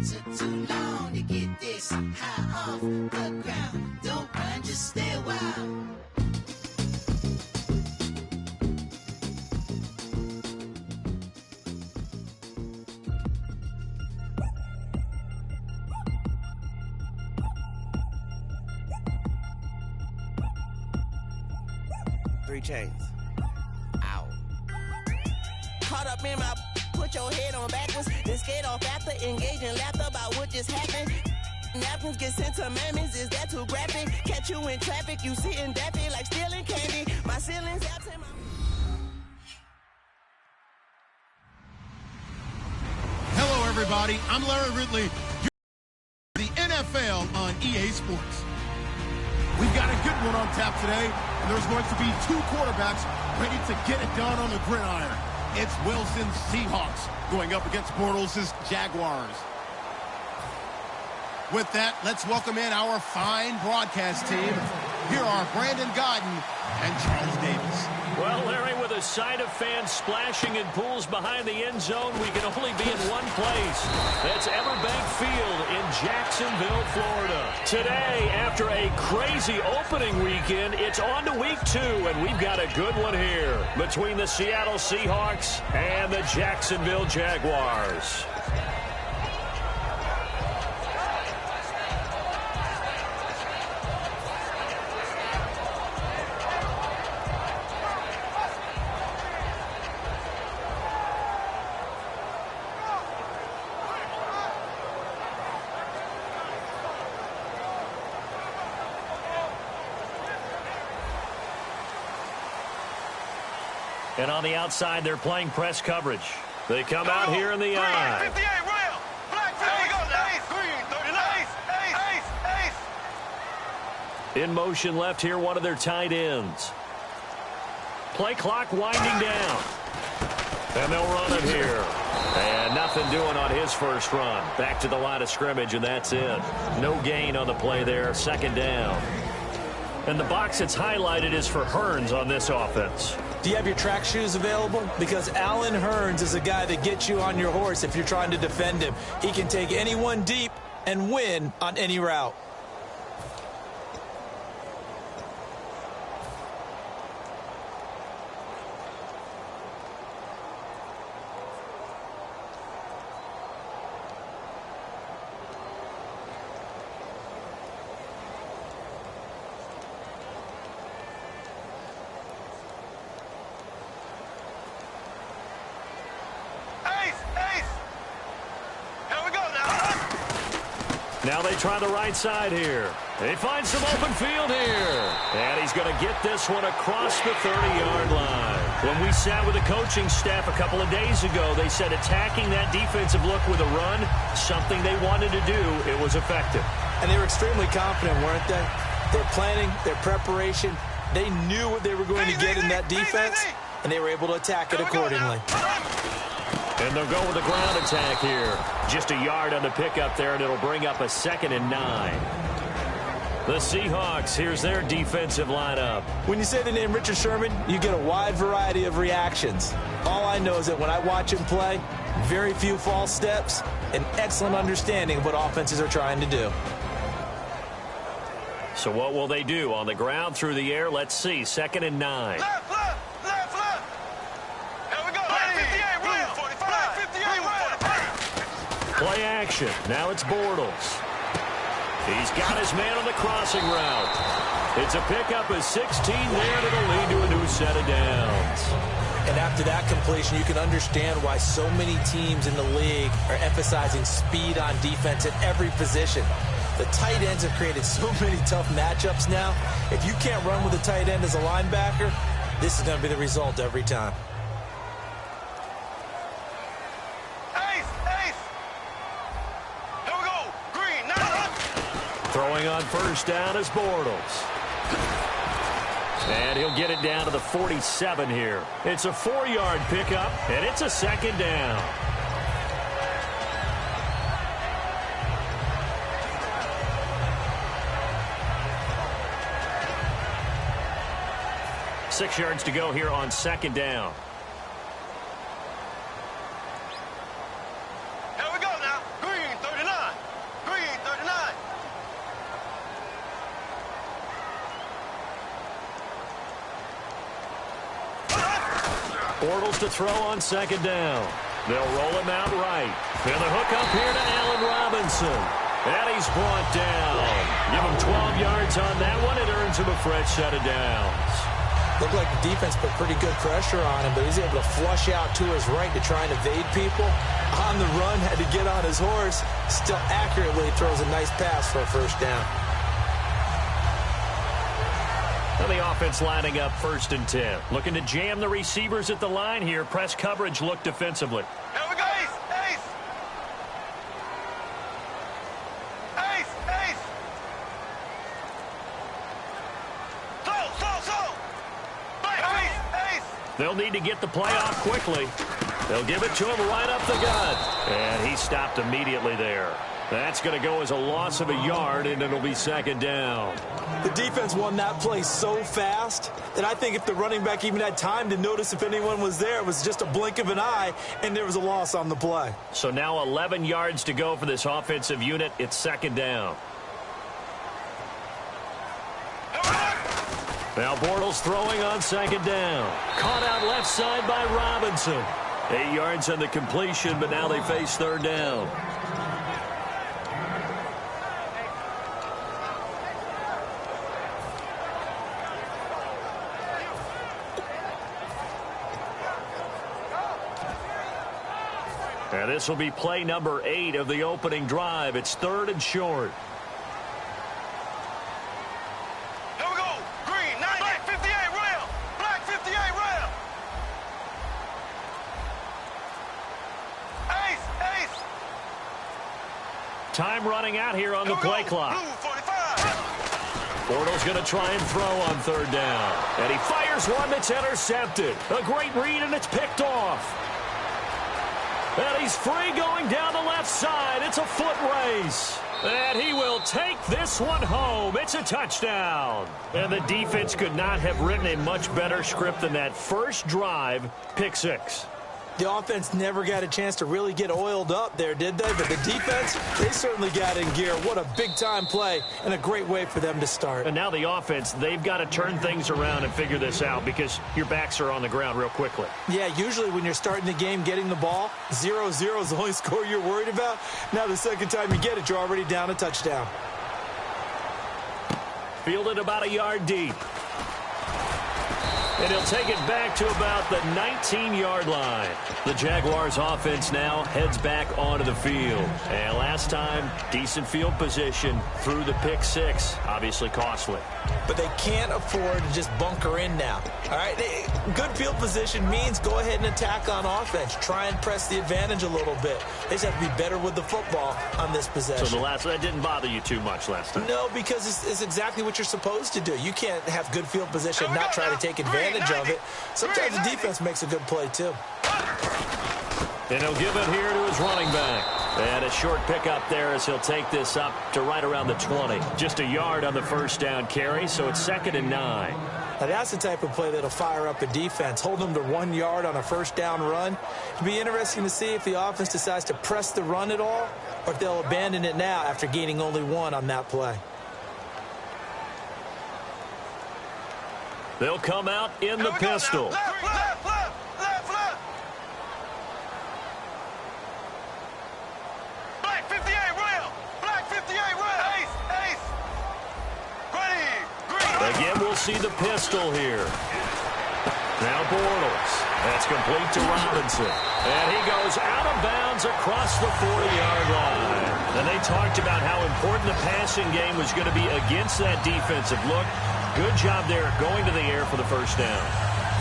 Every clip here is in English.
Took too long to get this high off the ground. Don't run, just stay a while. Three chains. Ow. Caught up in my, put your head on backwards, then skate off after, engage in laughter about what just happened. Napkins get sent to mammies, is that too graphic? Catch you in traffic, you sitting daffy like stealing candy. My ceiling's absent. Hello, everybody. I'm Larry Ridley. The NFL on EA Sports. We've got a good one on tap today, and there's going to be two quarterbacks ready to get it done on the gridiron. It's Wilson's Seahawks going up against Bortles' Jaguars. With that, let's welcome in our fine broadcast team. Here are Brandon Godden and Charles Davis. Well, Larry, with a sight of fans splashing in pools behind the end zone, we can only be in one place. That's Everbank Field in Jacksonville, Florida. Today, after a crazy opening weekend, it's on to week 2, and we've got a good one here between the Seattle Seahawks and the Jacksonville Jaguars. And on the outside, they're playing press coverage. They come out here in the eye. 58, Royal. Black 50. We go now. Green, 39. Ace. In motion left here, one of their tight ends. Play clock winding down. And they'll run it here. And nothing doing on his first run. Back to the line of scrimmage, and that's it. No gain on the play there. Second down. And the box that's highlighted is for Hearns on this offense. Do you have your track shoes available? Because Allen Hearns is a guy that gets you on your horse if you're trying to defend him. He can take anyone deep and win on any route. Now they try the right side here. They find some open field here. And he's going to get this one across the 30-yard line. When we sat with the coaching staff a couple of days ago, they said attacking that defensive look with a run, something they wanted to do, it was effective. And they were extremely confident, weren't they? Their planning, their preparation, they knew what they were going to get in that defense, and they were able to attack it accordingly. And they'll go with a ground attack here. Just a yard on the pickup there, and it'll bring up a 2nd and 9. The Seahawks, here's their defensive lineup. When you say the name Richard Sherman, you get a wide variety of reactions. All I know is that when I watch him play, very few false steps, an excellent understanding of what offenses are trying to do. So what will they do? On the ground, through the air, let's see. 2nd and 9. Left. Here we go. Black 58, Royal. 45. Black 58, Royal. Play action. Now it's Bortles. He's got his man on the crossing route. It's a pickup of 16 there, and it'll lead to a new set of downs. And after that completion, you can understand why so many teams in the league are emphasizing speed on defense at every position. The tight ends have created so many tough matchups now. If you can't run with a tight end as a linebacker, this is going to be the result every time. Throwing on first down is Bortles. And he'll get it down to the 47 here. It's a 4-yard pickup, and it's a 2nd down. Six yards to go here on 2nd down. Here we go now. Green, 39. Bortles to throw on second down. They'll roll him out right. And the hook up here to Allen Robinson. And he's brought down. Give him 12 yards on that one. It earns him a fresh set of downs. Looked like the defense put pretty good pressure on him, but he's able to flush out to his right to try and evade people. On the run, had to get on his horse. Still accurately throws a nice pass for a first down. Now the offense lining up 1st and 10. Looking to jam the receivers at the line here. Press coverage look defensively. Here we go. Ace. Slow. Ace. They'll need to get the play off quickly. They'll give it to him right up the gut. And he stopped immediately there. That's going to go as a loss of a yard, and it'll be 2nd down. The defense won that play so fast that I think if the running back even had time to notice if anyone was there, it was just a blink of an eye, and there was a loss on the play. So now 11 yards to go for this offensive unit. It's 2nd down. Now Bortles throwing on 2nd down. Caught out left side by Robinson. 8 yards on the completion, but now they face 3rd down. And this will be play number 8 of the opening drive. It's 3rd and short. Here we go. Green, 90. Black 58, rail. Black 58, rail. Ace. Time running out here on the play clock. Blue 45. Bortles going to try and throw on 3rd down. And he fires one that's intercepted. A great read, and it's picked off. And he's free going down the left side. It's a foot race. And he will take this one home. It's a touchdown. And the defense could not have written a much better script than that first drive, pick 6. The offense never got a chance to really get oiled up there, did they? But the defense, they certainly got in gear. What a big-time play and a great way for them to start. And now the offense, they've got to turn things around and figure this out because your backs are on the ground real quickly. Yeah, usually when you're starting the game getting the ball, 0-0 is the only score you're worried about. Now the second time you get it, you're already down a touchdown. Fielded about a yard deep. And he'll take it back to about the 19-yard line. The Jaguars offense now heads back onto the field. And last time, decent field position through the pick 6. Obviously costly. But they can't afford to just bunker in now. All right, good field position means go ahead and attack on offense. Try and press the advantage a little bit. They just have to be better with the football on this possession. So that didn't bother you too much last time? No, because it's exactly what you're supposed to do. You can't have good field position, not try to take advantage of it. Sometimes the defense makes a good play, too. And he'll give it here to his running back. And a short pickup there as he'll take this up to right around the 20. Just a yard on the first down carry, so it's 2nd and 9. Now that's the type of play that'll fire up a defense. Hold them to 1 yard on a first down run. It'll be interesting to see if the offense decides to press the run at all or if they'll abandon it now after gaining only 1 on that play. They'll come out in the pistol. Left. Black 58, rail. Black 58, rail. Ace. Ready. Green. Again, we'll see the pistol here. Now Bortles. That's complete to Robinson. And he goes out of bounds across the 40-yard line. And they talked about how important the passing game was going to be against that defensive look. Good job there going to the air for the first down.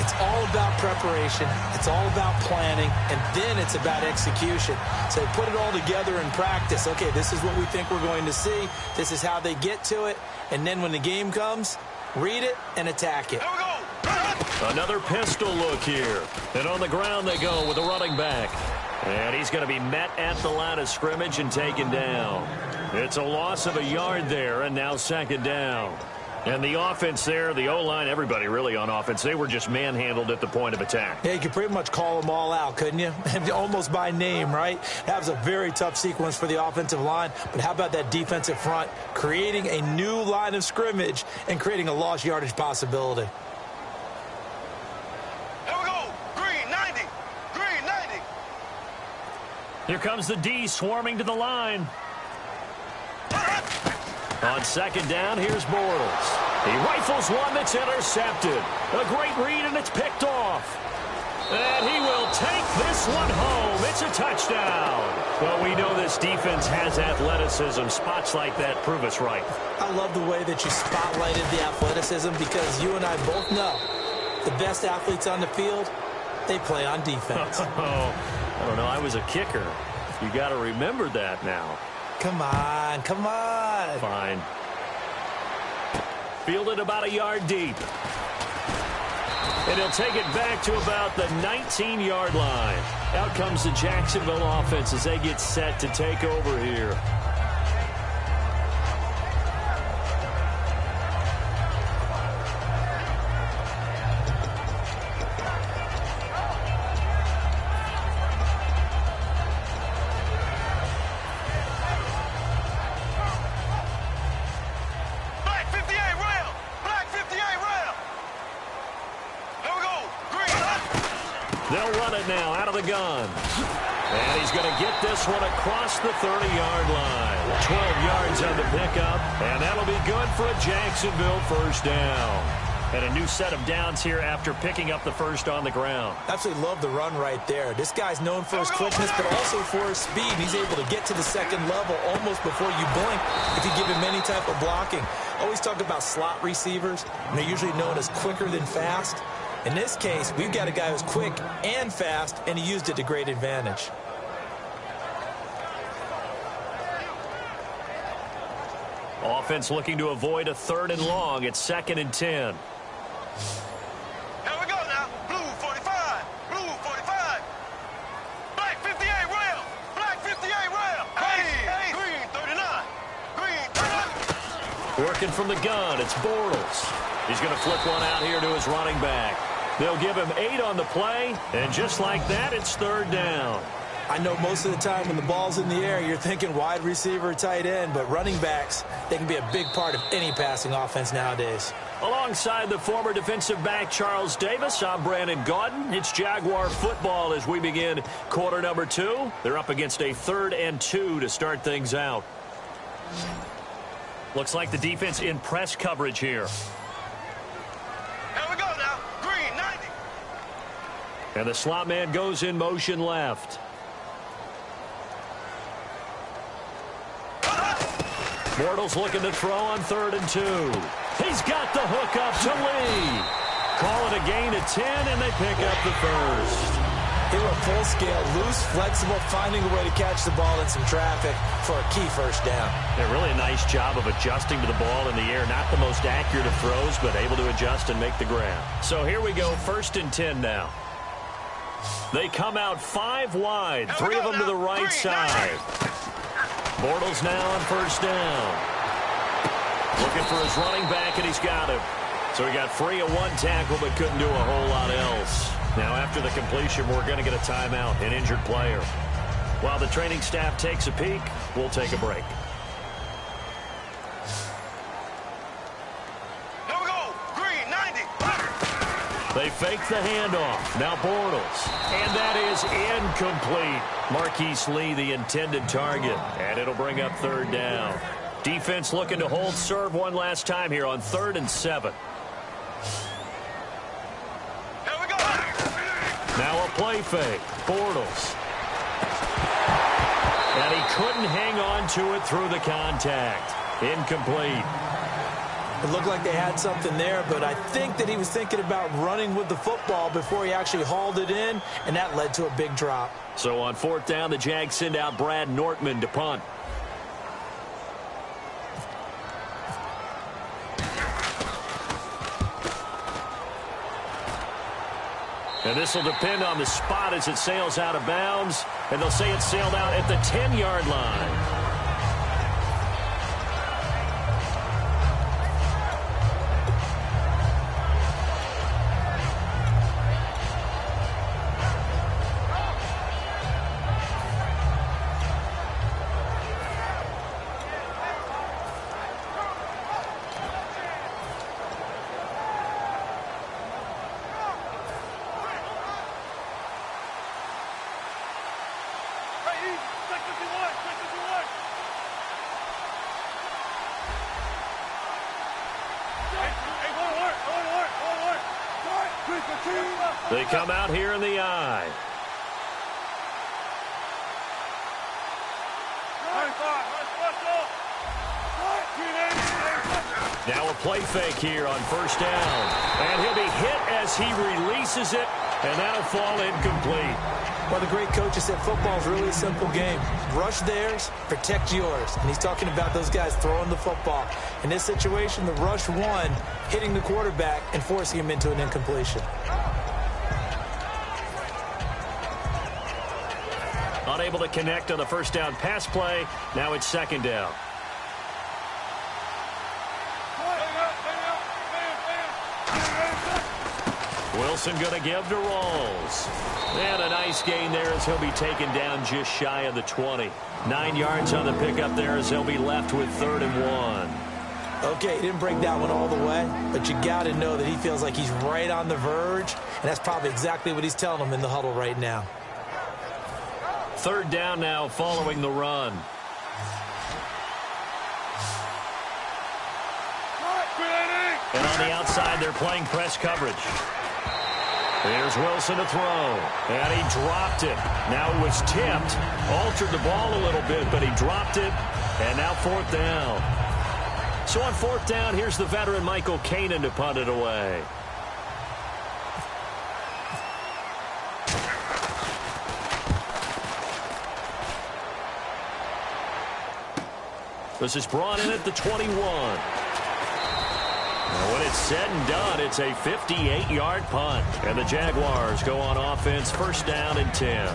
It's all about preparation. It's all about planning. And then it's about execution. So they put it all together in practice. Okay, this is what we think we're going to see. This is how they get to it. And then when the game comes, read it and attack it. Here we go. Another pistol look here. And on the ground they go with a running back. And he's going to be met at the line of scrimmage and taken down. It's a loss of a yard there, and now 2nd down. And the offense there, the O-line, everybody really on offense, they were just manhandled at the point of attack. Yeah, you could pretty much call them all out, couldn't you? Almost by name, right? That was a very tough sequence for the offensive line. But how about that defensive front creating a new line of scrimmage and creating a lost yardage possibility? Here we go. Green, 90. Here comes the D swarming to the line. On second down, here's Bortles. He rifles one that's intercepted. A great read, and it's picked off. And he will take this one home. It's a touchdown. Well, we know this defense has athleticism. Spots like that prove us right. I love the way that you spotlighted the athleticism because you and I both know the best athletes on the field, they play on defense. I don't know. I was a kicker. You got to remember that now. Come on, come on. Fine. Fielded about a yard deep. And he'll take it back to about the 19-yard line. Out comes the Jacksonville offense as they get set to take over here. They'll run it now out of the gun. And he's going to get this one across the 30-yard line. 12 yards on the pickup, and that'll be good for a Jacksonville first down. And a new set of downs here after picking up the first on the ground. Absolutely love the run right there. This guy's known for his quickness, but also for his speed. He's able to get to the second level almost before you blink if you give him any type of blocking. Always talk about slot receivers, and they're usually known as quicker than fast. In this case, we've got a guy who's quick and fast, and he used it to great advantage. Offense looking to avoid a 3rd and long. It's 2nd and 10. Here we go now. Blue 45. Blue 45. Black 58 rail. Black 58 rail. Hey. Green 39. Green 39. Working from the gun, it's Bortles. He's going to flip one out here to his running back. They'll give him 8 on the play, and just like that, it's 3rd down. I know most of the time when the ball's in the air, you're thinking wide receiver, tight end, but running backs, they can be a big part of any passing offense nowadays. Alongside the former defensive back Charles Davis, I'm Brandon Gaudin. It's Jaguar football as we begin quarter number 2. They're up against a 3rd and 2 to start things out. Looks like the defense in press coverage here. Here we go now. Green 90. And the slot man goes in motion left. Bortles looking to throw on 3rd and 2. He's got the hook up to Lee. Call it a gain of 10, and they pick up the first. They were full scale, loose, flexible, finding a way to catch the ball in some traffic for a key first down. Yeah, really a nice job of adjusting to the ball in the air. Not the most accurate of throws, but able to adjust and make the grab. So here we go, 1st and 10 now. They come out 5 wide, 3 of them to the right side. Bortles now on 1st down. Looking for his running back, and he's got him. So he got free of 1 tackle, but couldn't do a whole lot else. Now after the completion, we're going to get a timeout, an injured player. While the training staff takes a peek, we'll take a break. Here we go. Green 90. They fake the handoff. Now Bortles. And that is incomplete. Marquise Lee, the intended target. And it'll bring up 3rd down. Defense looking to hold serve one last time here on 3rd and 7. Here we go. Now a play fake. Bortles. And he couldn't hang on to it through the contact. Incomplete. It looked like they had something there, but I think that he was thinking about running with the football before he actually hauled it in, and that led to a big drop. So on 4th down, the Jags send out Brad Nortman to punt. And this will depend on the spot as it sails out of bounds, and they'll say it sailed out at the 10-yard line. Hey, They come out here in the eye. Now a play fake here on first down. And he'll be hit as he releases it, and that'll fall incomplete. Well, the great coach has said football is really a simple game. Rush theirs, protect yours. And he's talking about those guys throwing the football. In this situation, the rush one, hitting the quarterback and forcing him into an incompletion. Unable to connect on the first down pass play. Now it's second down. Wilson going to give to Rawls. And a nice gain there as he'll be taken down just shy of the 20. 9 yards on the pickup there as they'll be left with 3rd and 1. Okay, he didn't break that one all the way, but you got to know that he feels like he's right on the verge, and that's probably exactly what he's telling them in the huddle right now. 3rd down now following the run. And on the outside, they're playing press coverage. Here's Wilson to throw, and he dropped it. Now it was tipped, altered the ball a little bit, but he dropped it, and now 4th down. So on 4th down, here's the veteran Michael Kanan to punt it away. This is brought in at the 21. When it's said and done, it's a 58-yard punt. And the Jaguars go on offense, 1st down and 10.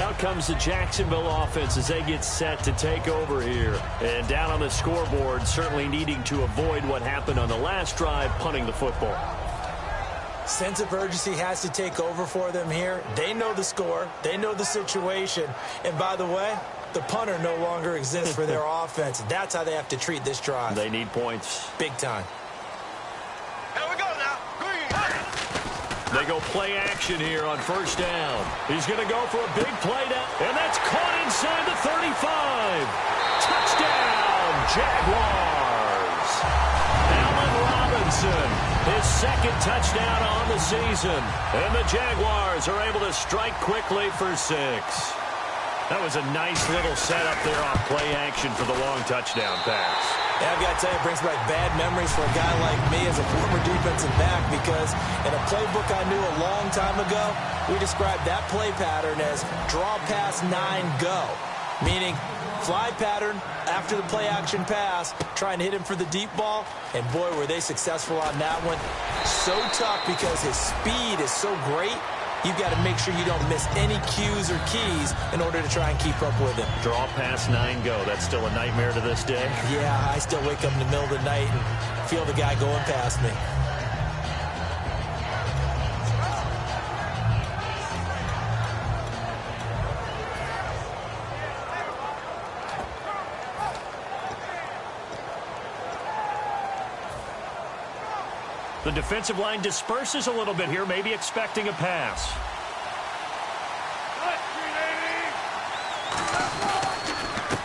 Out comes the Jacksonville offense as they get set to take over here. And down on the scoreboard, certainly needing to avoid what happened on the last drive, punting the football. Sense of urgency has to take over for them here. They know the score. They know the situation. And by the way, the punter no longer exists for their offense. That's how they have to treat this drive. They need points. Big time. They go play action here on 1st down. He's going to go for a big play down, and that's caught inside the 35. Touchdown, Jaguars. Allen Robinson, his 2nd touchdown on the season. And the Jaguars are able to strike quickly for 6. That was a nice little setup there off play action for the long touchdown pass. Yeah, I've got to tell you, it brings back bad memories for a guy like me as a former defensive back, because in a playbook I knew a long time ago, we described that play pattern as draw pass 9 go, meaning fly pattern after the play action pass, trying to hit him for the deep ball, and boy, were they successful on that one. So tough because his speed is so great. You've got to make sure you don't miss any cues or keys in order to try and keep up with him. Draw pass 9 go. That's still a nightmare to this day. Yeah, I still wake up in the middle of the night and feel the guy going past me. The defensive line disperses a little bit here, maybe expecting a pass.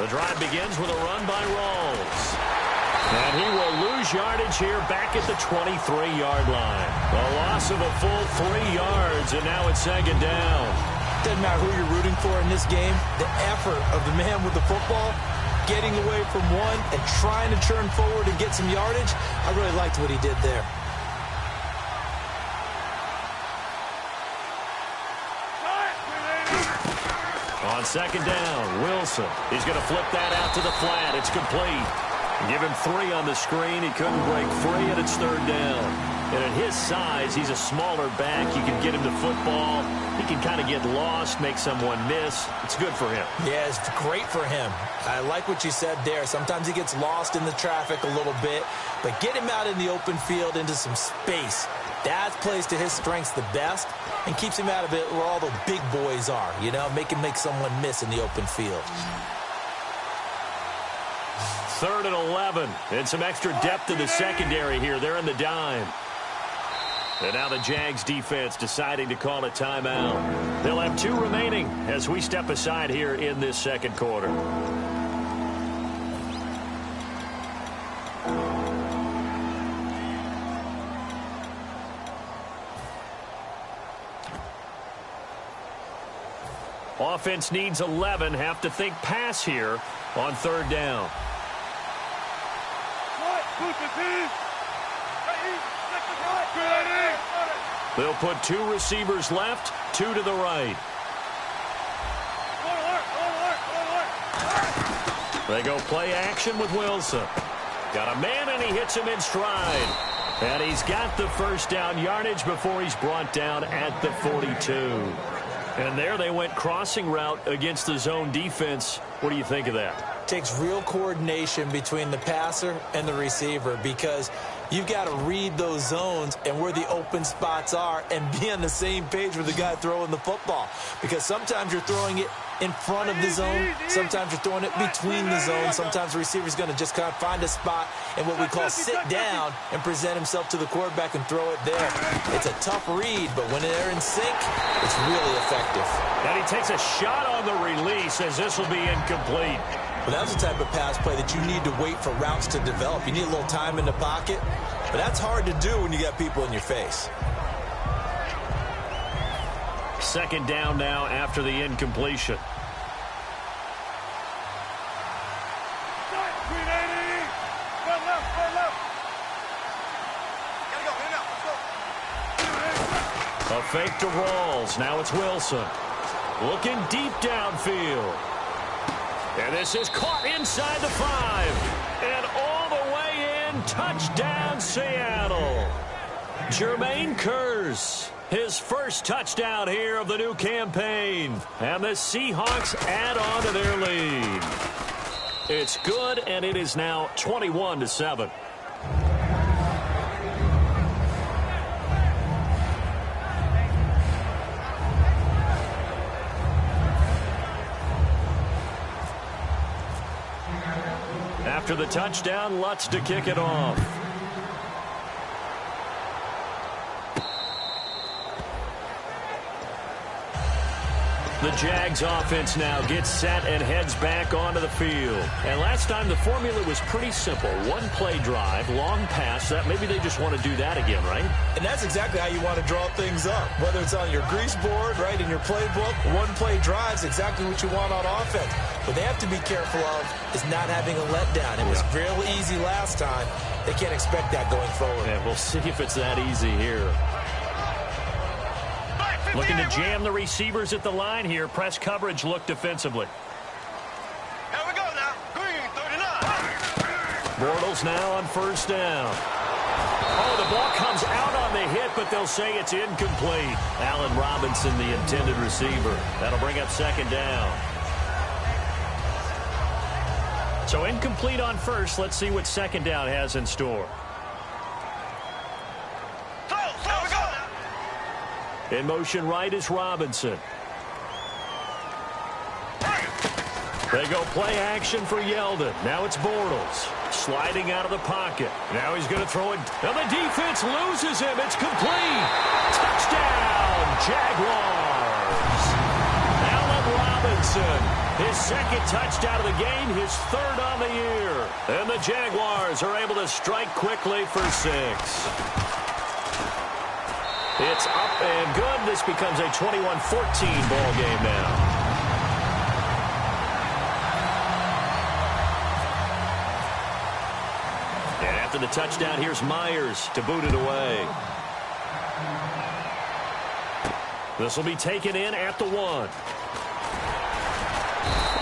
The drive begins with a run by Rawls. And he will lose yardage here back at the 23-yard line. A loss of a full 3 yards, and now it's 2nd down. Doesn't matter who you're rooting for in this game. The effort of the man with the football, getting away from one and trying to turn forward and get some yardage, I really liked what he did there. On 2nd down, Wilson. He's going to flip that out to the flat. It's complete. Give him 3 on the screen. He couldn't break free, and it's 3rd down. And at his size, he's a smaller back. You can get him the football. He can kind of get lost, make someone miss. It's good for him. Yeah, it's great for him. I like what you said there. Sometimes he gets lost in the traffic a little bit, but get him out in the open field into some space. That plays to his strengths the best and keeps him out of it where all the big boys are, you know, make someone miss in the open field. 3rd and 11, and some extra depth in the secondary here. They're in the dime. And now the Jags defense deciding to call a timeout. They'll have 2 remaining as we step aside here in this second quarter. Offense needs 11. Have to think pass here on 3rd down. They'll put 2 receivers left, 2 to the right. They go play action with Wilson. Got a man, and he hits him in stride. And he's got the first down yardage before he's brought down at the 42. And there they went crossing route against the zone defense. What do you think of that? Takes real coordination between the passer and the receiver, because you've got to read those zones and where the open spots are and be on the same page with the guy throwing the football. Because sometimes you're throwing it in front of the zone. Sometimes you're throwing it between the zones. Sometimes the receiver's going to just kind of find a spot and what we call sit down and present himself to the quarterback and throw it there. It's a tough read, but when they're in sync, it's really effective. And he takes a shot on the release as this will be incomplete. But that's the type of pass play that you need to wait for routes to develop. You need a little time in the pocket, but that's hard to do when you got people in your face. 2nd down now after the incompletion. A fake to Rawls. Now it's Wilson. Looking deep downfield. And this is caught inside the 5. And all the way in. Touchdown, Seattle. Jermaine Kearse. His first touchdown here of the new campaign. And the Seahawks add on to their lead. It's good, and it is now 21-7. After the touchdown, Lutz to kick it off. The Jags offense now gets set and heads back onto the field. And last time the formula was pretty simple. 1-play drive, long pass. That maybe they just want to do that again, right? And that's exactly how you want to draw things up. Whether it's on your grease board, right, in your playbook, 1-play drive's exactly what you want on offense. What they have to be careful of is not having a letdown. It was real easy last time. They can't expect that going forward. Yeah, we'll see if it's that easy here. Looking to jam the receivers at the line here. Press coverage look defensively. Here we go now. Green, 39. Bortles now on 1st down. Oh, the ball comes out on the hit, but they'll say it's incomplete. Allen Robinson, the intended receiver. That'll bring up 2nd down. So incomplete on 1st. Let's see what 2nd down has in store. In motion right is Robinson. They go play action for Yeldon. Now it's Bortles. Sliding out of the pocket. Now he's going to throw it. And the defense loses him. It's complete. Touchdown, Jaguars. Allen Robinson. His 2nd touchdown of the game. His 3rd on the year. And the Jaguars are able to strike quickly for 6. It's up and good. This becomes a 21-14 ball game now. And after the touchdown, here's Myers to boot it away. This will be taken in at the 1.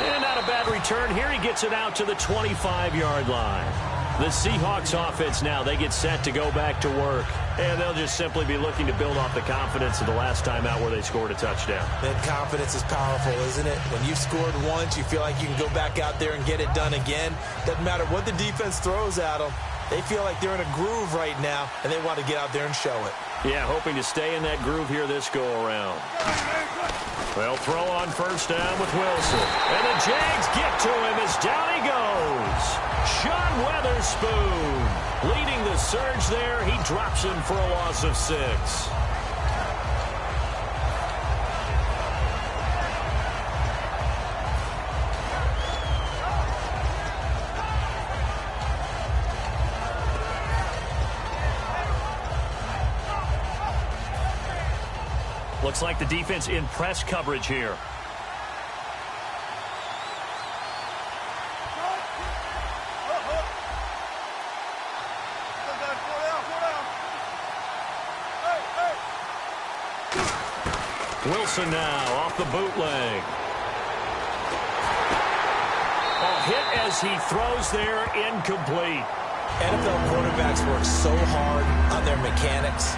And not a bad return here. He gets it out to the 25-yard line. The Seahawks offense now, they get set to go back to work. And they'll just simply be looking to build off the confidence of the last time out where they scored a touchdown. That confidence is powerful, isn't it? When you've scored once, you feel like you can go back out there and get it done again. Doesn't matter what the defense throws at them. They feel like they're in a groove right now, and they want to get out there and show it. Yeah, hoping to stay in that groove here this go-around. They'll throw on 1st down with Wilson. And the Jags get to him as down he goes. Sean Weatherspoon. Leading the surge there, he drops him for a loss of 6. Looks like the defense in press coverage here. Wilson now off the bootleg. A hit as he throws there, incomplete. NFL quarterbacks work so hard on their mechanics,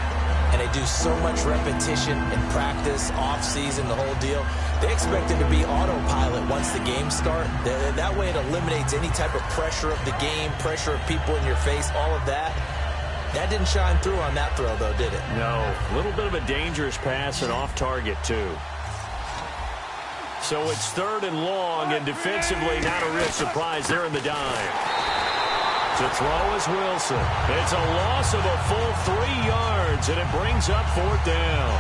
and they do so much repetition in practice, off-season, the whole deal. They expect it to be autopilot once the games start. That way it eliminates any type of pressure of the game, pressure of people in your face, all of that. That didn't shine through on that throw, though, did it? No. A little bit of a dangerous pass and off target, too. So it's 3rd and long, and defensively not a real surprise. They're in the dive. To throw is Wilson. It's a loss of a full 3 yards, and it brings up 4th down.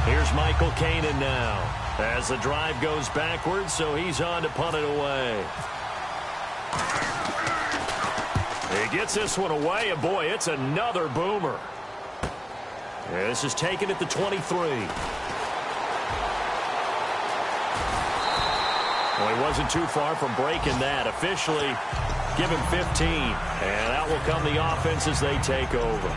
Here's Michael Kanan now as the drive goes backwards, so he's on to punt it away. He gets this one away, and boy, it's another boomer. This is taken at the 23. Well, he wasn't too far from breaking that. Officially, give him 15. And out will come the offense as they take over.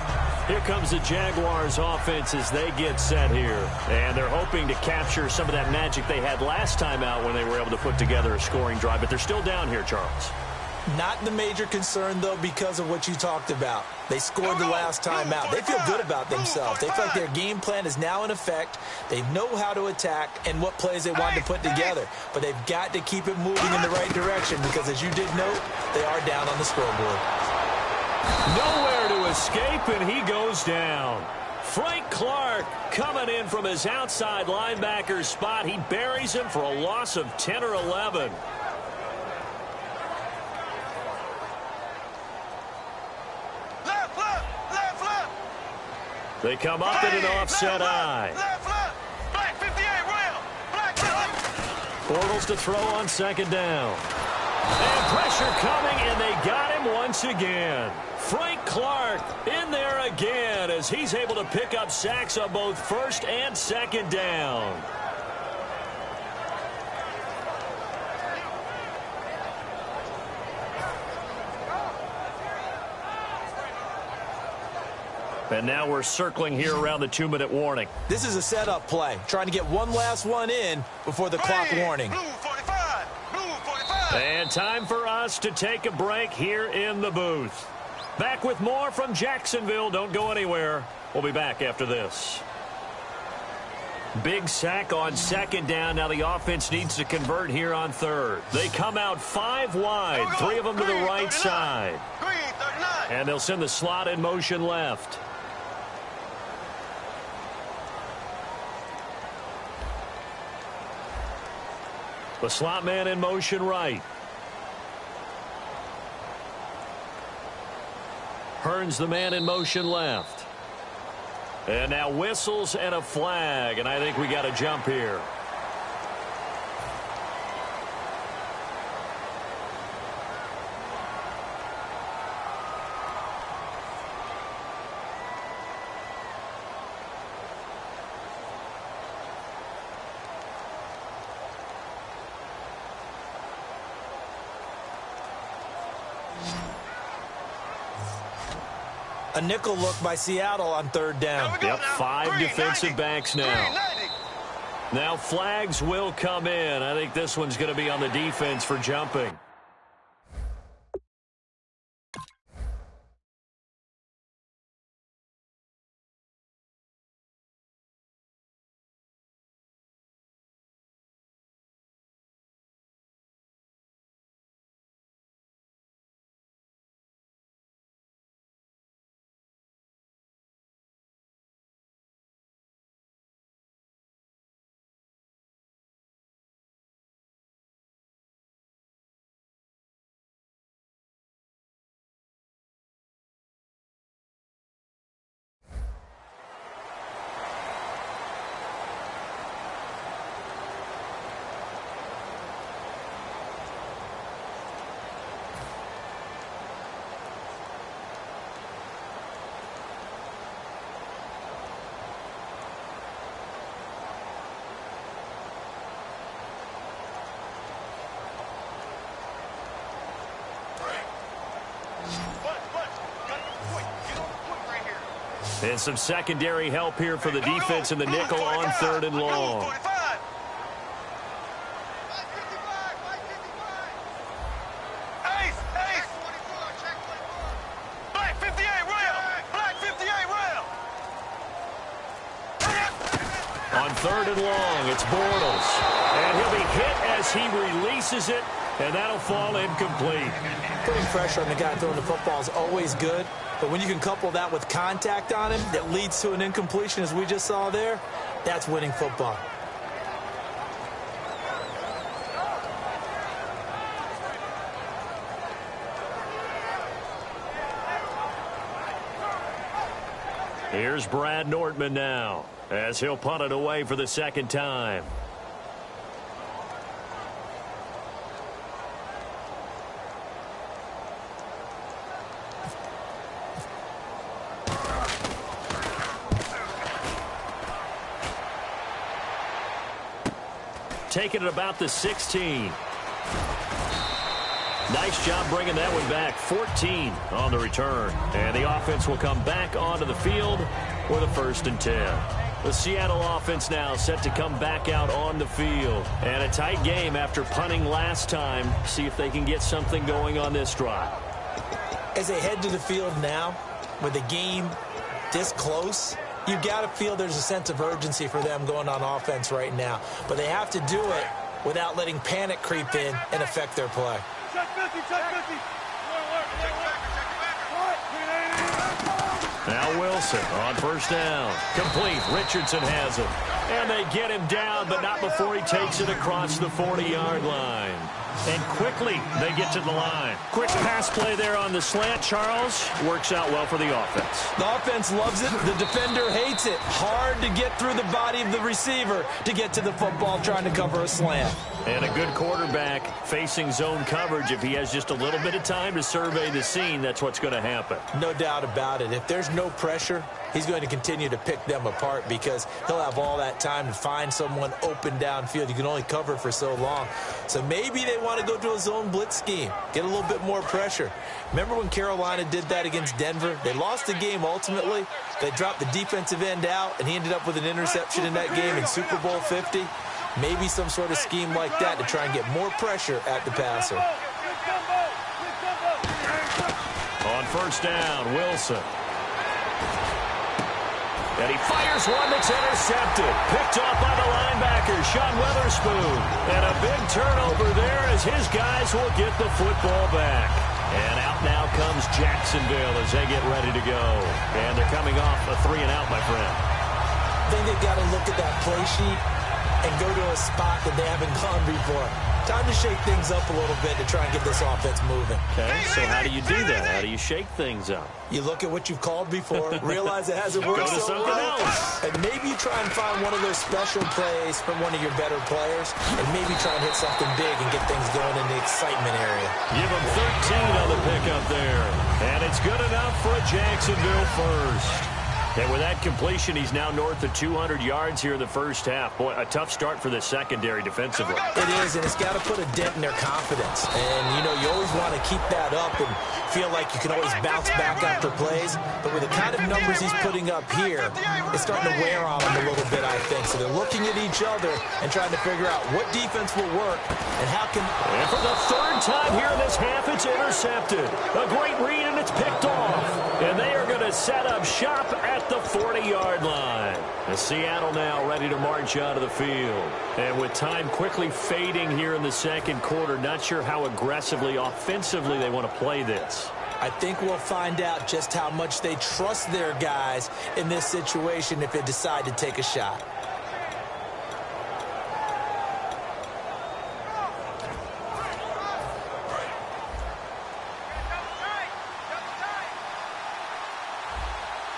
Here comes the Jaguars offense as they get set here. And they're hoping to capture some of that magic they had last time out when they were able to put together a scoring drive. But they're still down here, Charles. Not the major concern, though, because of what you talked about. They scored the last time out. They feel good about themselves. They feel like their game plan is now in effect. They know how to attack and what plays they want to put together. But they've got to keep it moving in the right direction because, as you did note, they are down on the scoreboard. Nowhere to escape, and he goes down. Frank Clark coming in from his outside linebacker spot. He buries him for a loss of 10 or 11. They come up in an offset eye. Black 58, rail. Black 58. Bortles to throw on 2nd down. And pressure coming, and they got him once again. Frank Clark in there again as he's able to pick up sacks on both 1st and 2nd down. And now we're circling here around the 2-minute warning. This is a setup play, trying to get one last one in before the clock warning. Blue 45. Blue 45. And time for us to take a break here in the booth. Back with more from Jacksonville. Don't go anywhere. We'll be back after this. Big sack on 2nd down. Now the offense needs to convert here on 3rd. They come out 5 wide, 3 of them to the right side. Green 39. And they'll send the slot in motion left. The slot man in motion right. Hearns the man in motion left. And now whistles and a flag, and I think we got a jump here. A nickel look by Seattle on 3rd down. Yep, 5 defensive backs now. Now flags will come in. I think this one's going to be on the defense for jumping. And some secondary help here for the defense in the nickel on 3rd and long. Black 58 rail. Black 58 rail. On 3rd and long, it's Bortles. And he'll be hit as he releases it, and that'll fall incomplete. Putting pressure on the guy throwing the football is always good, but when you can couple that with contact on him that leads to an incompletion, as we just saw there, that's winning football. Here's Brad Nordman now, as he'll punt it away for the second time. Taking it about the 16. Nice job bringing that one back. 14 on the return. And the offense will come back onto the field with a 1st and 10. The Seattle offense now set to come back out on the field. And a tight game after punting last time. See if they can get something going on this drive. As they head to the field now, with the game this close, you've got to feel there's a sense of urgency for them going on offense right now. But they have to do it without letting panic creep in and affect their play. Check 50, check 50. Now Wilson on 1st down. Complete. Richardson has it. And they get him down, but not before he takes it across the 40-yard line. And quickly they get to the line. Quick pass play there on the slant, Charles. Works out well for the offense. The offense loves it. The defender hates it. Hard to get through the body of the receiver to get to the football trying to cover a slant. And a good quarterback facing zone coverage. If he has just a little bit of time to survey the scene, that's what's going to happen. No doubt about it. If there's no pressure, he's going to continue to pick them apart because he'll have all that time to find someone open downfield. You can only cover for so long. So maybe they want to go to a zone blitz scheme, get a little bit more pressure. Remember when Carolina did that against Denver? They lost the game ultimately. They dropped the defensive end out, and he ended up with an interception in that game in Super Bowl 50. Maybe some sort of scheme like that to try and get more pressure at the passer. On 1st down, Wilson. And he fires one that's intercepted. Picked off by the linebacker, Sean Weatherspoon. And a big turnover there as his guys will get the football back. And out now comes Jacksonville as they get ready to go. And they're coming off a 3-and-out, my friend. I think they've got to look at that play sheet and go to a spot that they haven't gone before. Time to shake things up a little bit to try and get this offense moving. Okay, so how do you do that? How do you shake things up? You look at what you've called before, realize it hasn't worked Go to so something well, else. and maybe you try and find one of those special plays from one of your better players, and maybe try and hit something big and get things going in the excitement area. Give him 13 on the pickup there. And it's good enough for a Jacksonville first. And with that completion, he's now north of 200 yards here in the first half. Boy, a tough start for the secondary defensively. It is, and it's got to put a dent in their confidence. And, you know, you always want to keep that up and feel like you can always bounce back after plays. But with the kind of numbers he's putting up here, it's starting to wear on them a little bit, I think. So they're looking at each other and trying to figure out what defense will work and how can... And for the 3rd time here in this half, it's intercepted. A great read, and it's picked off. And they are going to set up shop at the 40-yard line. And Seattle now ready to march out of the field. And with time quickly fading here in the second quarter, not sure how aggressively, offensively they want to play this. I think we'll find out just how much they trust their guys in this situation if they decide to take a shot.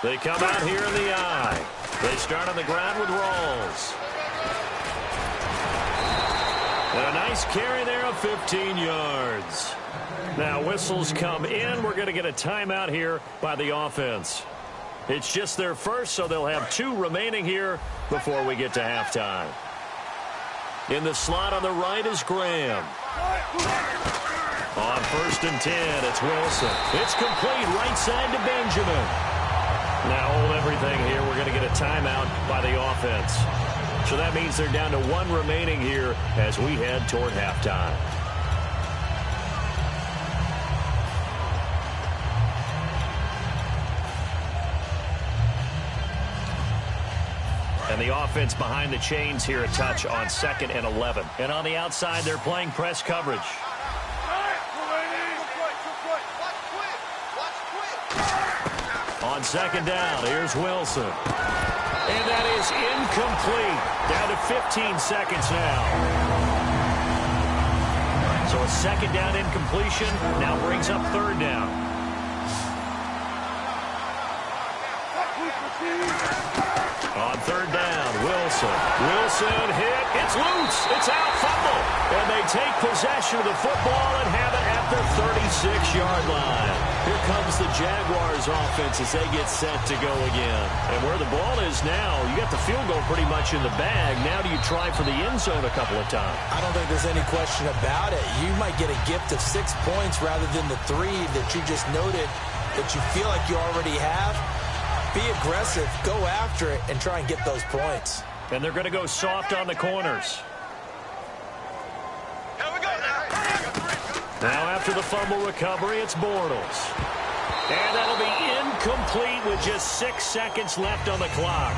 They come out here in the eye. They start on the ground with Rawls. And a nice carry there of 15 yards. Now whistles come in. We're going to get a timeout here by the offense. It's just their first, so they'll have 2 remaining here before we get to halftime. In the slot on the right is Graham. On 1st and 10, it's Wilson. It's complete right side to Benjamin. Now hold everything here. We're going to get a timeout by the offense. So that means they're down to 1 remaining here as we head toward halftime. And the offense behind the chains here a touch on 2nd and 11. And on the outside, they're playing press coverage. On 2nd down, here's Wilson. And that is incomplete. Down to 15 seconds now. So a 2nd down incompletion now brings up 3rd down. On 3rd down, Wilson. Wilson hit. It's loose. It's out. Fumble. And they take possession of the football and have it at the 36-yard line. Here comes the Jaguars offense as they get set to go again. And where the ball is now, you got the field goal pretty much in the bag. Now do you try for the end zone a couple of times? I don't think there's any question about it. You might get a gift of 6 points rather than the 3 that you just noted that you feel like you already have. Be aggressive, go after it, and try and get those points. And they're going to go soft on the corners. Here we go now. Now after the fumble recovery, it's Bortles. And that'll be incomplete with just 6 seconds left on the clock.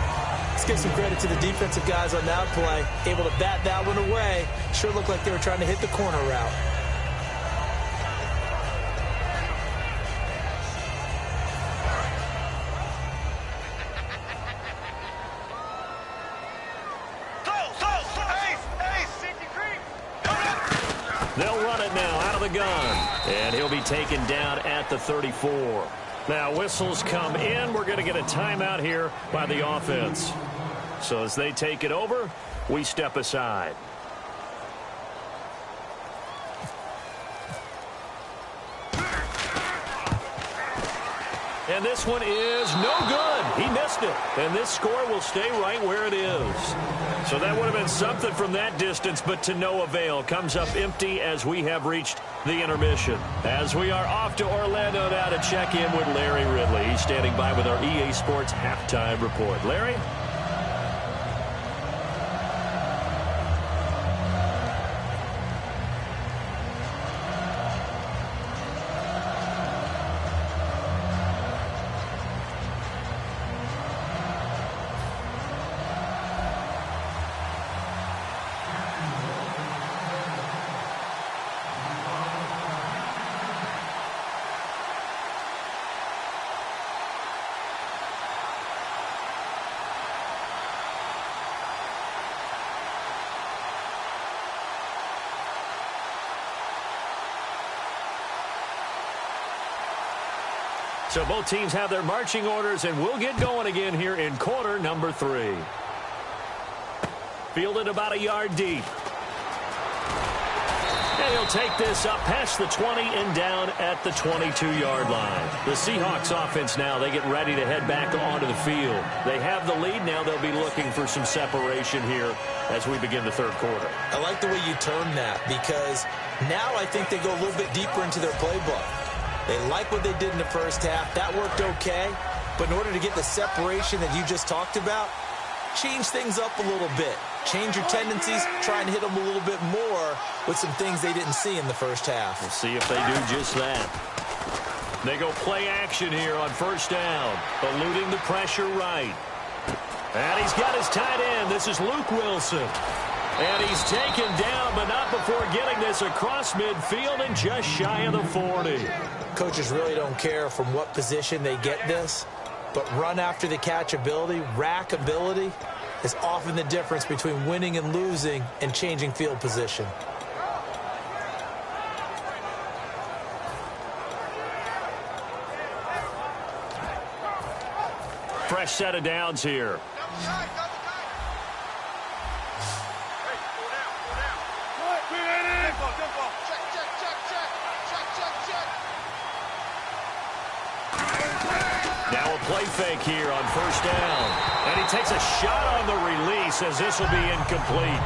Let's give some credit to the defensive guys on that play. Able to bat that one away. Sure looked like they were trying to hit the corner route. They'll run it now out of the gun. And he'll be taken down at the 34. Now whistles come in. We're going to get a timeout here by the offense. So as they take it over, we step aside. And this one is no good. He missed it. And this score will stay right where it is. So that would have been something from that distance, but to no avail. Comes up empty as we have reached the intermission. As we are off to Orlando now to check in with Larry Ridley. He's standing by with our EA Sports halftime report. Larry? So both teams have their marching orders, and we'll get going again here in quarter number 3. Fielded about a yard deep. And he'll take this up past the 20 and down at the 22-yard line. The Seahawks offense now, they get ready to head back onto the field. They have the lead. Now they'll be looking for some separation here as we begin the 3rd quarter. I like the way you term that, because now I think they go a little bit deeper into their playbook. They like what they did in the first half. That worked okay. But in order to get the separation that you just talked about, change things up a little bit. Change your tendencies. Try and hit them a little bit more with some things they didn't see in the first half. We'll see if they do just that. They go play action here on 1st down. Eluding the pressure right. And he's got his tight end. This is Luke Wilson. And he's taken down, but not before getting this across midfield and just shy of the 40. Coaches really don't care from what position they get this, but run after the catch ability, rack ability, is often the difference between winning and losing and changing field position. Fresh set of downs here. Now a play fake here on 1st down. And he takes a shot on the release as this will be incomplete.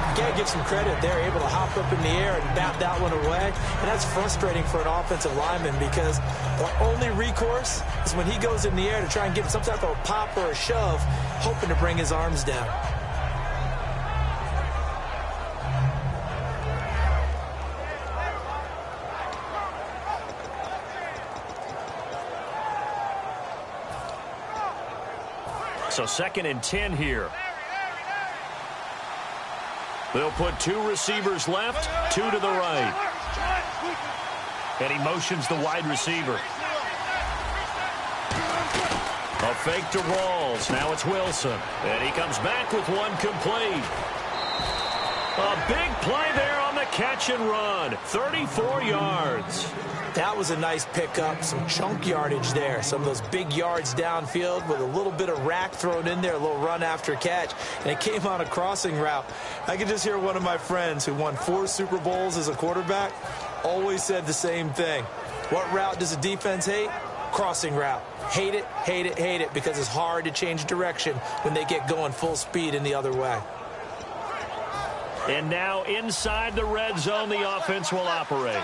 You got to give some credit. They're able to hop up in the air and bat that one away. And that's frustrating for an offensive lineman because the only recourse is when he goes in the air to try and give some type of a pop or a shove, hoping to bring his arms down. So 2nd and 10 here. They'll put 2 receivers left, 2 to the right. And he motions the wide receiver. A fake to Rawls. Now it's Wilson. And he comes back with one complete. A big play there on the catch and run. 34 yards. That was a nice pickup, some chunk yardage there. Some of those big yards downfield with a little bit of rack thrown in there, a little run after catch. And it came on a crossing route. I could just hear one of my friends who won 4 Super Bowls as a quarterback always said the same thing. What route does a defense hate? Crossing route. Hate it, hate it, hate it, because it's hard to change direction when they get going full speed in the other way. And now inside the red zone, the offense will operate.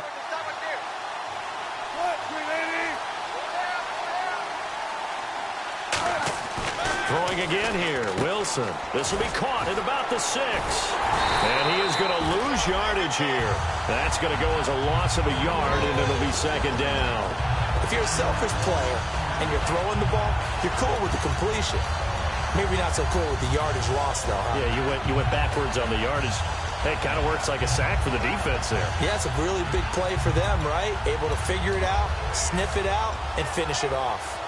Throwing again here, Wilson. This will be caught at about the 6. And he is going to lose yardage here. That's going to go as a loss of a yard, and it'll be 2nd down. If you're a selfish player and you're throwing the ball, you're cool with the completion. Maybe not so cool with the yardage loss, though, huh? Yeah, you went backwards on the yardage. It kind of works like a sack for the defense there. Yeah, it's a really big play for them, right? Able to figure it out, sniff it out, and finish it off.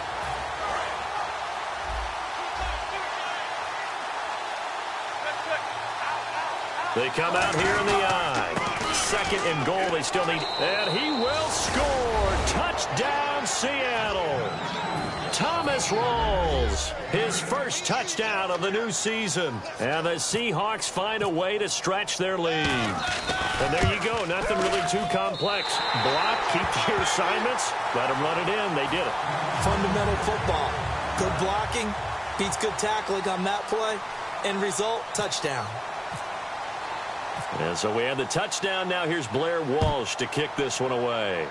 They come out here in the eye. 2nd and goal. They still need. And he will score. Touchdown, Seattle. Thomas Rawls, his first touchdown of the new season. And the Seahawks find a way to stretch their lead. And there you go. Nothing really too complex. Block, keep your assignments, let them run it in. They did it. Fundamental football. Good blocking beats good tackling on that play. End result, touchdown. And so we have the touchdown. Now here's Blair Walsh to kick this one away.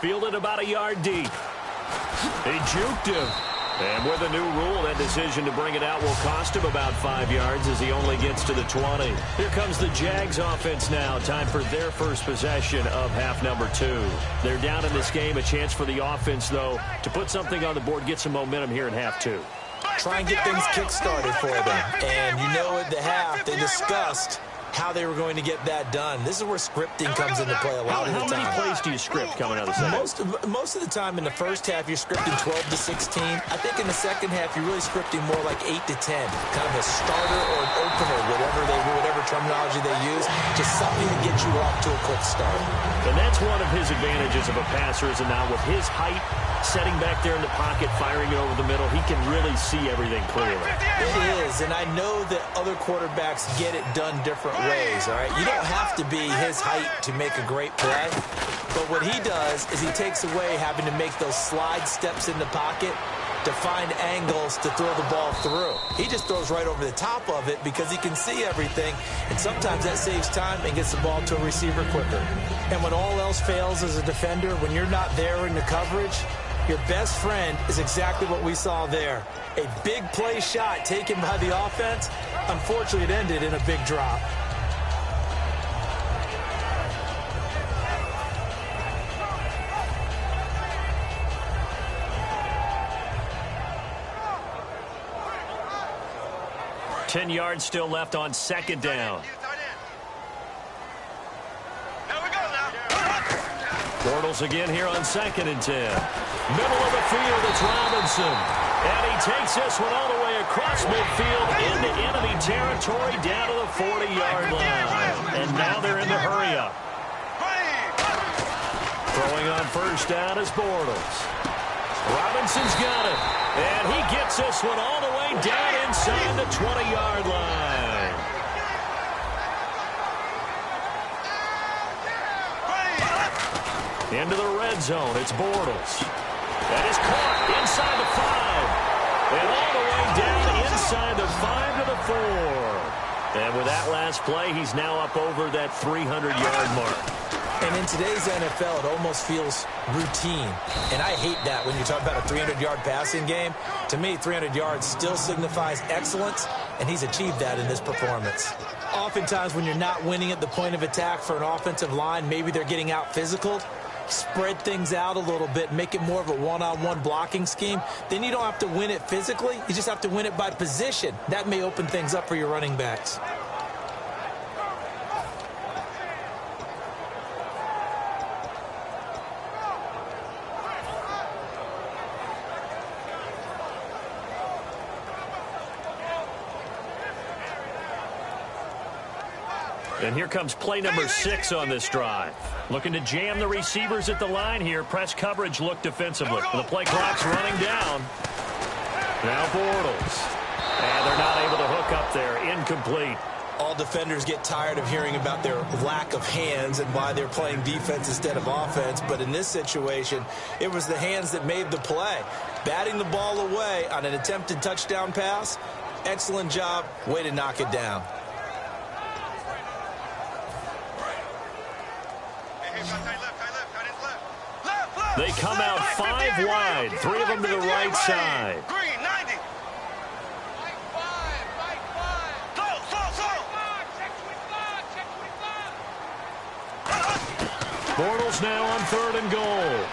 Fielded about a yard deep. He juked him. And with a new rule, that decision to bring it out will cost him about 5 yards as he only gets to the 20. Here comes the Jags offense now. Time for their first possession of half number 2. They're down in this game. A chance for the offense, though, to put something on the board, get some momentum here in half 2. Try and get things kick-started for them. And you know at the half, they discussed how they were going to get that done. This is where scripting comes into play a lot of the time. How many plays do you script coming out of the second? Most of the time in the first half, you're scripting 12 to 16. I think in the second half, you're really scripting more like 8 to 10. Kind of a starter or an opener, whatever terminology they use. Just something to get you off to a quick start. And that's one of his advantages of a passer, is now with his height, setting back there in the pocket, firing it over the middle, he can really see everything clearly. It is, and I know that other quarterbacks get it done different ways, all right? You don't have to be his height to make a great play, but what he does is he takes away having to make those slide steps in the pocket to find angles to throw the ball through. He just throws right over the top of it because he can see everything, and sometimes that saves time and gets the ball to a receiver quicker. And when all else fails as a defender, when you're not there in the coverage, your best friend is exactly what we saw there. A big play shot taken by the offense. Unfortunately, it ended in a big drop. Ten yards still left on 2nd down. Bortles again here on 2nd and 10. Middle of the field, it's Robinson. And he takes this one all the way across midfield into enemy territory down to the 40-yard line. And now they're in the hurry-up. Throwing on first down is Bortles. Robinson's got it. And he gets this one all the way down inside the 20-yard line. Into the red zone, it's Bortles. That is caught inside the 5. And all the way down inside the 5 to the 4. And with that last play, he's now up over that 300-yard mark. And in today's NFL, it almost feels routine. And I hate that when you talk about a 300-yard passing game. To me, 300 yards still signifies excellence, and he's achieved that in this performance. Oftentimes, when you're not winning at the point of attack for an offensive line, maybe they're getting out physical, spread things out a little bit, make it more of a one-on-one blocking scheme. Then you don't have to win it physically. You just have to win it by position. That may open things up for your running backs. And here comes play number 6 on this drive. Looking to jam the receivers at the line here. Press coverage look defensively. The play clock's running down. Now Bortles. And they're not able to hook up there. Incomplete. All defenders get tired of hearing about their lack of hands and why they're playing defense instead of offense. But in this situation, it was the hands that made the play. Batting the ball away on an attempted touchdown pass. Excellent job. Way to knock it down. They come out 5 wide, 3 of them to the right side. Green, 90. Bortles now on 3rd and goal.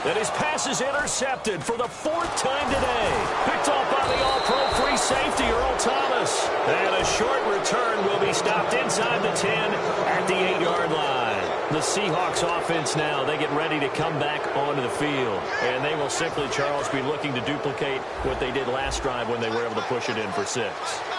And his pass is intercepted for the 4th time today. Picked off by the all-pro free safety, Earl Thomas. And a short return will be stopped inside the 10 at the 8-yard line. The Seahawks offense now, they get ready to come back onto the field. And they will simply, Charles, be looking to duplicate what they did last drive when they were able to push it in for 6.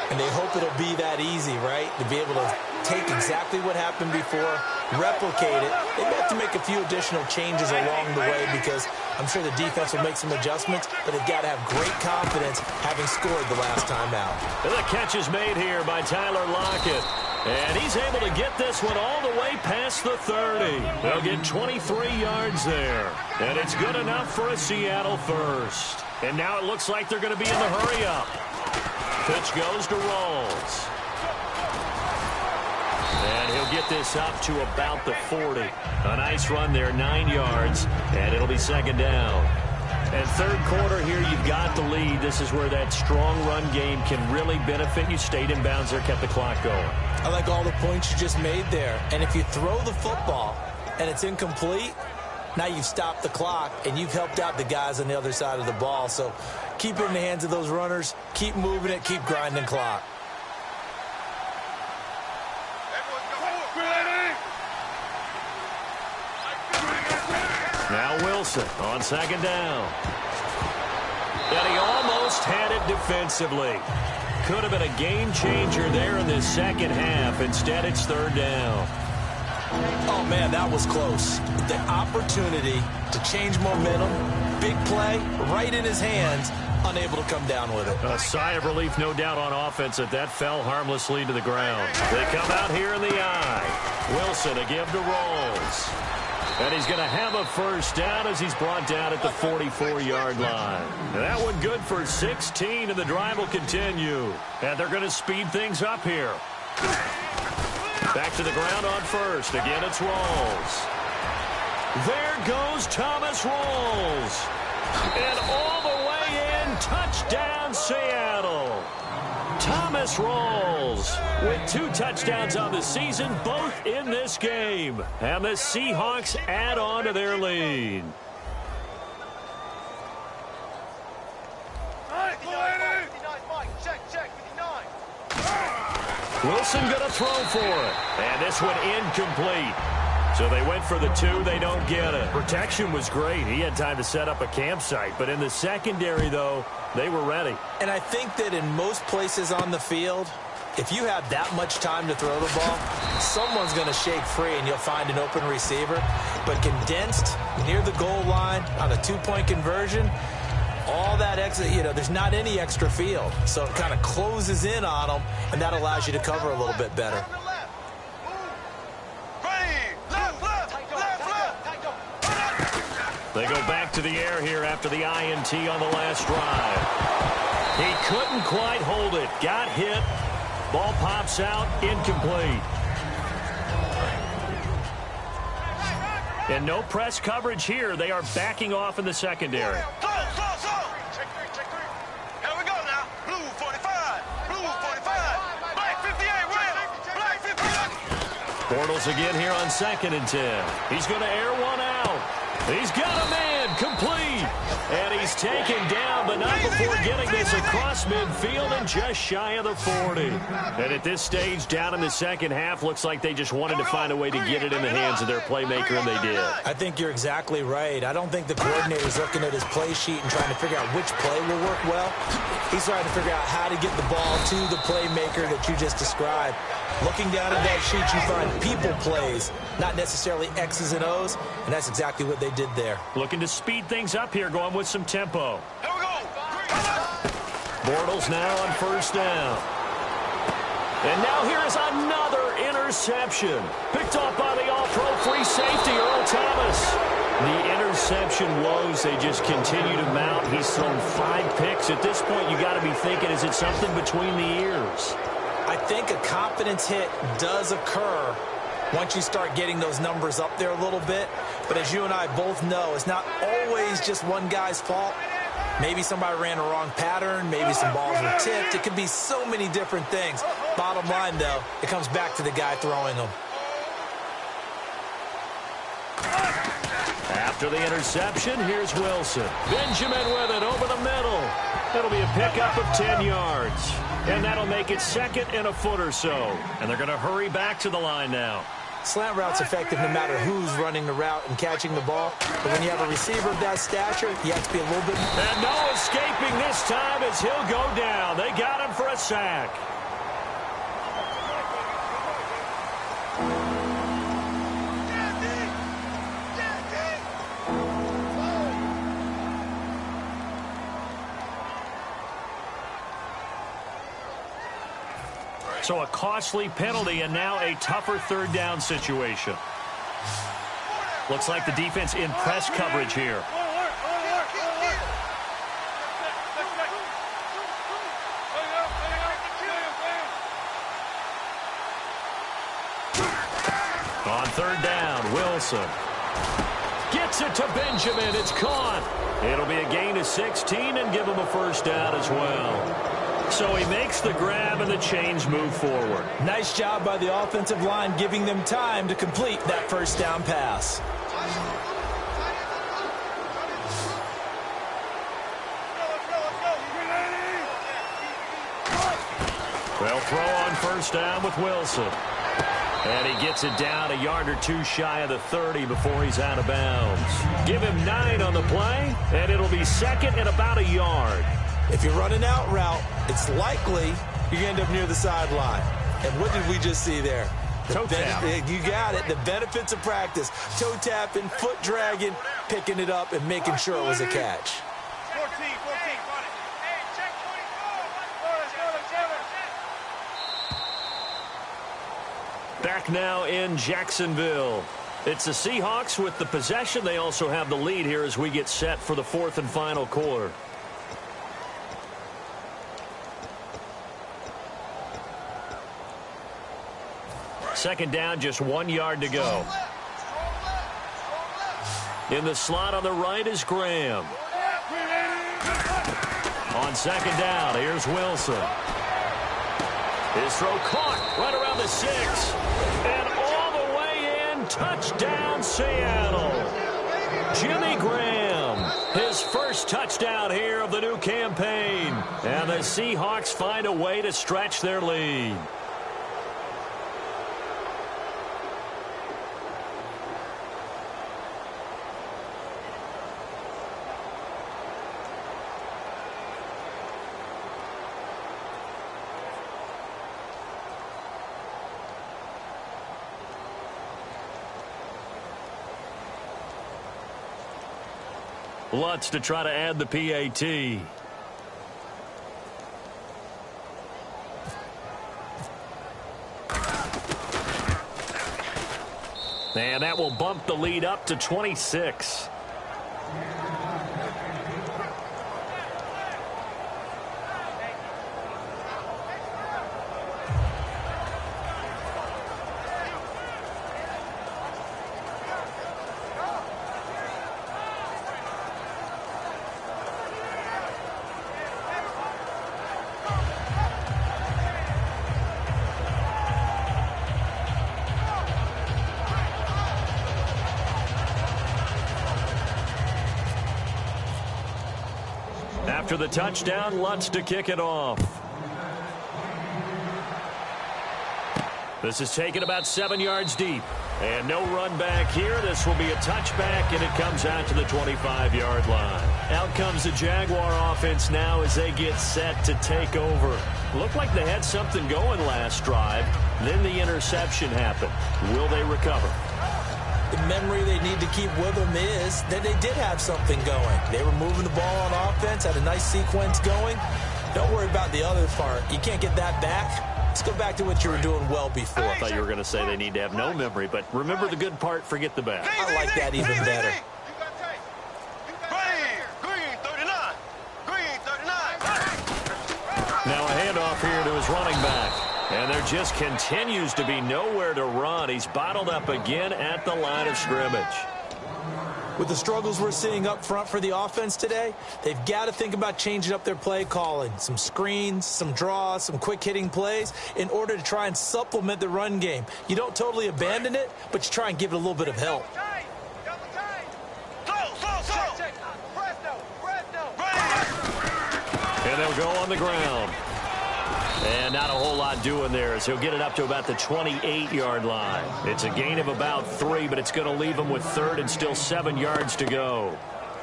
And they hope it'll be that easy, right? To be able to take exactly what happened before, replicate it. They may have to make a few additional changes along the way because I'm sure the defense will make some adjustments, but they've got to have great confidence having scored the last time out. And the catch is made here by Tyler Lockett. And he's able to get this one all the way past the 30. They'll get 23 yards there. And it's good enough for a Seattle first. And now it looks like they're going to be in the hurry-up. Pitch goes to Rawls. And he'll get this up to about the 40. A nice run there, 9 yards. And it'll be 2nd down. And 3rd quarter here, you've got the lead. This is where that strong run game can really benefit you. Stayed in bounds there, kept the clock going. I like all the points you just made there. And if you throw the football and it's incomplete, now you've stopped the clock and you've helped out the guys on the other side of the ball. So keep it in the hands of those runners. Keep moving it. Keep grinding clock. Now Wilson on 2nd down. And he almost had it defensively. Could have been a game changer there in this 2nd half. Instead, it's 3rd down. Oh, man, that was close. The opportunity to change momentum, big play, right in his hands, unable to come down with it. A sigh of relief, no doubt, on offense that fell harmlessly to the ground. They come out here in the eye. Wilson to give to Rawls. And he's going to have a 1st down as he's brought down at the 44-yard line. And that one good for 16, and the drive will continue. And they're going to speed things up here. Back to the ground on 1st. Again, it's Rawls. There goes Thomas Rawls. And all the way in, touchdown Seattle. Thomas Rawls with 2 touchdowns on the season, both in this game. And the Seahawks add on to their lead. Wilson going to throw for it. And this one incomplete. So they went for the 2. They don't get it. Protection was great. He had time to set up a campsite. But in the secondary, though, they were ready. And I think that in most places on the field, if you have that much time to throw the ball, someone's going to shake free and you'll find an open receiver. But condensed near the goal line on a 2-point conversion, all that extra, there's not any extra field. So it kind of closes in on them, and that allows you to cover a little bit better. They go back to the air here after the INT on the last drive. He couldn't quite hold it. Got hit. Ball pops out. Incomplete. And no press coverage here. They are backing off in the secondary. Slow. Check three. Here we go now. Blue 45. Blue 45. Black 58, red. Black 58. Bortles again here on 2nd and 10. He's going to air one out. He's got a man. Complete. And he's taken down, but not before getting this across midfield and just shy of the 40. And at this stage, down in the second half, looks like they just wanted to find a way to get it in the hands of their playmaker, and they did. I think you're exactly right. I don't think the coordinator's looking at his play sheet and trying to figure out which play will work well. He's trying to figure out how to get the ball to the playmaker that you just described. Looking down at that sheet, you find people plays, not necessarily X's and O's, and that's exactly what they did there. Looking to speed things up here, going with some tempo. Here we go. Bortles now on 1st down. And now here is another interception. Picked off by the all-pro free safety, Earl Thomas. The interception woes, they just continue to mount. He's thrown 5 picks. At this point, you got to be thinking, is it something between the ears? I think a confidence hit does occur once you start getting those numbers up there a little bit. But as you and I both know, it's not always just one guy's fault. Maybe somebody ran a wrong pattern. Maybe some balls were tipped. It could be so many different things. Bottom line, though, it comes back to the guy throwing them. After the interception, here's Wilson. Benjamin with it over the middle. It'll be a pickup of 10 yards. And that'll make it 2nd and a foot or so. And they're going to hurry back to the line now. Slant route's effective no matter who's running the route and catching the ball. But when you have a receiver of that stature, you have to be a little bit... And no escaping this time as he'll go down. They got him for a sack. So a costly penalty and now a tougher 3rd down situation. Looks like the defense in press coverage here. On 3rd down, Wilson gets it to Benjamin. It's caught. It'll be a gain of 16 and give him a 1st down as well. So he makes the grab and the chains move forward. Nice job by the offensive line giving them time to complete that 1st down pass. They'll throw on 1st down with Wilson. And he gets it down a yard or 2 shy of the 30 before he's out of bounds. Give him 9 on the play, and it'll be 2nd and about a yard. If you're running out route, it's likely you're going to end up near the sideline. And what did we just see there? Toe tap. You got it. The benefits of practice. Toe tapping, foot dragging, picking it up, and making sure it was a catch. 14. Hey, check 24. Back now in Jacksonville. It's the Seahawks with the possession. They also have the lead here as we get set for the 4th and final quarter. Second down, just 1 yard to go. In the slot on the right is Graham. On 2nd down, here's Wilson. His throw caught right around the 6. And all the way in, touchdown Seattle. Jimmy Graham, his first touchdown here of the new campaign. And the Seahawks find a way to stretch their lead. Lutz to try to add the PAT. And that will bump the lead up to 26. after the touchdown. Lutz to kick it off. This is taken about 7 yards deep. And no run back here. This will be a touchback, and it comes out to the 25-yard line. Out comes the Jaguar offense now as they get set to take over. Looked like they had something going last drive. Then the interception happened. Will they recover? The memory they need to keep with them is that they did have something going. They were moving the ball on offense, had a nice sequence going. Don't worry about the other part. You can't get that back. Let's go back to what you were doing well before. I thought you were going to say they need to have no memory, but remember the good part, forget the bad. I like that even better. Green 39. Green 39. Now a handoff here to his running back. And there just continues to be nowhere to run. He's bottled up again at the line of scrimmage. With the struggles we're seeing up front for the offense today, they've got to think about changing up their play calling. Some screens, some draws, some quick-hitting plays in order to try and supplement the run game. You don't totally abandon it, but you try and give it a little bit of help. And they'll go on the ground. And not a whole lot doing there as he'll get it up to about the 28-yard line. It's a gain of about 3, but it's going to leave him with 3rd and still 7 yards to go.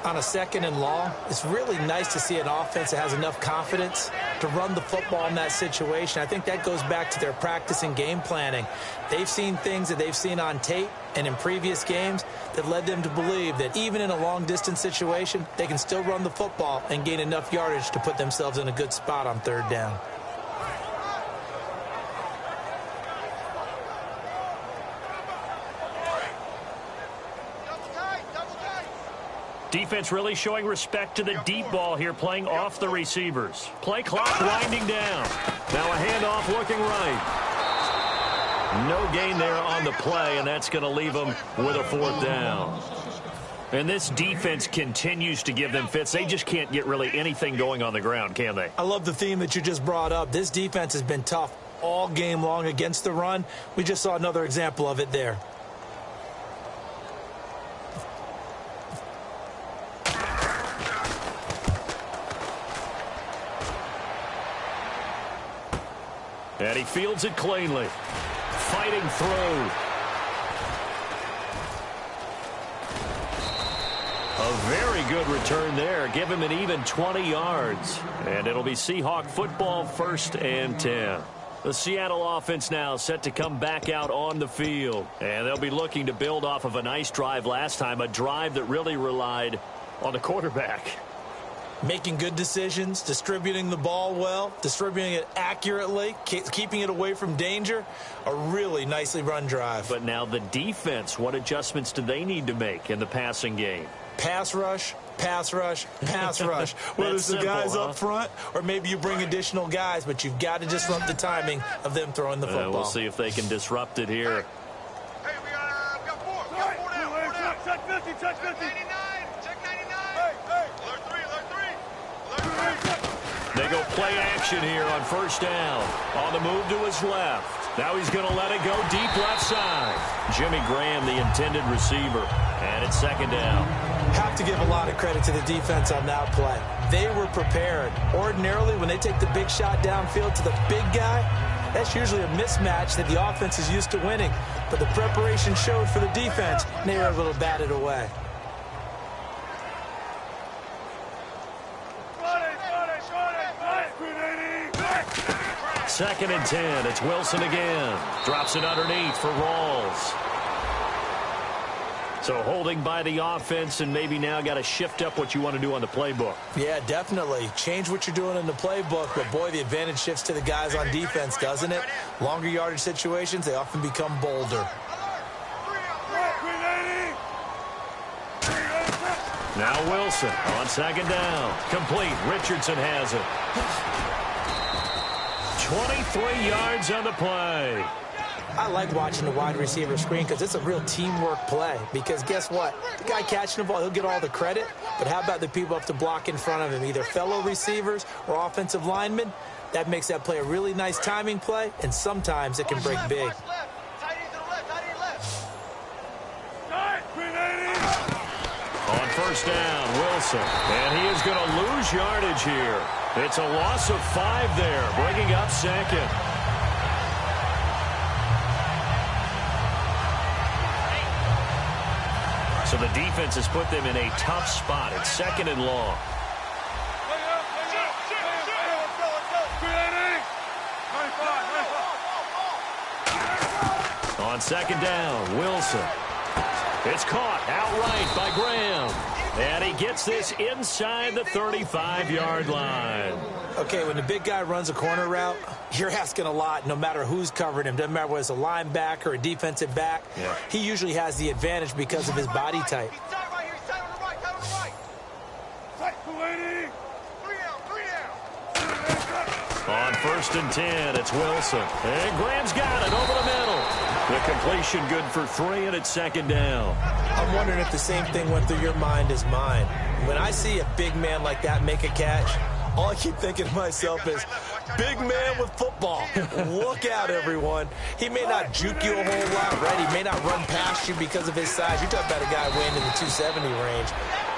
On a 2nd and long, it's really nice to see an offense that has enough confidence to run the football in that situation. I think that goes back to their practice and game planning. They've seen things that they've seen on tape and in previous games that led them to believe that even in a long-distance situation, they can still run the football and gain enough yardage to put themselves in a good spot on 3rd down. Defense really showing respect to the deep ball here, playing off the receivers. Play clock winding down. Now a handoff looking right. No gain there on the play, and that's going to leave them with a 4th down. And this defense continues to give them fits. They just can't get really anything going on the ground, can they? I love the theme that you just brought up. This defense has been tough all game long against the run. We just saw another example of it there. And he fields it cleanly. Fighting through. A very good return there. Give him an even 20 yards. And it'll be Seahawk football, 1st and 10. The Seattle offense now set to come back out on the field. And they'll be looking to build off of a nice drive last time, a drive that really relied on the quarterback. Making good decisions, distributing the ball well, distributing it accurately, keeping it away from danger. A really nicely run drive. But now the defense, what adjustments do they need to make in the passing game? Pass rush, pass rush, pass rush. Whether it's the guys up front or maybe you bring additional guys, but you've got to disrupt the timing of them throwing the football. We'll see if they can disrupt it here. Hey, we got 4. We got 4 down. Check 50, check 50. Check 99. Hey, alert 3, alert 3. Alert 3. They go play action here on 1st down. On the move to his left. Now he's going to let it go deep left side. Jimmy Graham, the intended receiver. And it's 2nd down. Have to give a lot of credit to the defense on that play. They were prepared. Ordinarily, when they take the big shot downfield to the big guy, that's usually a mismatch that the offense is used to winning. But the preparation showed for the defense, and they were able to bat it away. Second and 10. It's Wilson again. Drops it underneath for Rawls. So holding by the offense, and maybe now got to shift up what you want to do on the playbook. Yeah, definitely. Change what you're doing in the playbook, but boy, the advantage shifts to the guys on defense, doesn't it? Longer yardage situations, they often become bolder. Now Wilson on 2nd down. Complete. Richardson has it. 23 yards on the play. I like watching the wide receiver screen because it's a real teamwork play. Because guess what? The guy catching the ball, he'll get all the credit. But how about the people up to block in front of him, either fellow receivers or offensive linemen? That makes that play a really nice timing play, and sometimes it can break big. On first down, Wilson. And he is going to lose yardage here. It's a loss of 5 there, bringing up second. So the defense has put them in a tough spot. It's second and long. On second down, Wilson. It's caught outright by Graham. And he gets this inside the 35-yard line. Okay, when the big guy runs a corner route, you're asking a lot no matter who's covering him. Doesn't matter whether it's a linebacker or a defensive back. Yeah. He usually has the advantage because of his body type. On first and 10, it's Wilson. And Graham's got it over the middle. The completion good for 3, and it's second down. I'm wondering if the same thing went through your mind as mine. When I see a big man like that make a catch, all I keep thinking to myself is, big man with football. Look out, everyone. He may not juke you a whole lot, right? He may not run past you because of his size. You're talking about a guy weighing in the 270 range.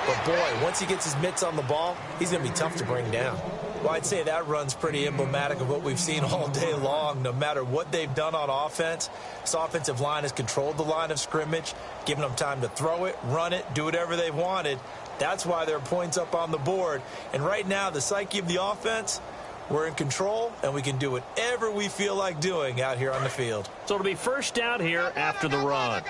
But, boy, once he gets his mitts on the ball, he's going to be tough to bring down. Well, I'd say that run's pretty emblematic of what we've seen all day long. No matter what they've done on offense, this offensive line has controlled the line of scrimmage, given them time to throw it, run it, do whatever they wanted. That's why there are points up on the board. And right now, the psyche of the offense, we're in control, and we can do whatever we feel like doing out here on the field. So it'll be first down here after the run.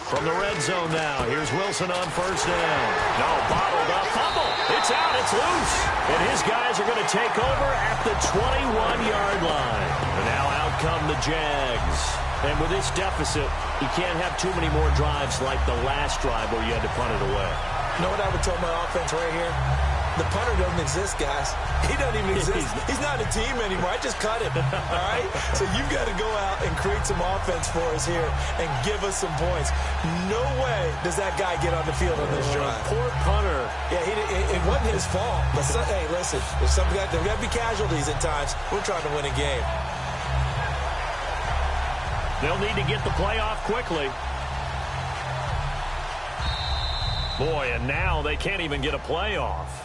From the red zone now, here's Wilson on first down. No, bottled up, fumble. It's out, it's loose. And his guys are going to take over at the 21-yard line. And now out come the Jags. And with this deficit, you can't have too many more drives like the last drive where you had to punt it away. You know what I would tell my offense right here? The punter doesn't exist, guys. He doesn't even exist. He's not a team anymore. I just cut him, all right? So you've got to go out and create some offense for us here and give us some points. No way does that guy get on the field on this drive. Poor punter. Yeah, it wasn't his fault. But hey, listen, there's got to be casualties at times. We're trying to win a game. They'll need to get the play off quickly. Boy, and now they can't even get a play off.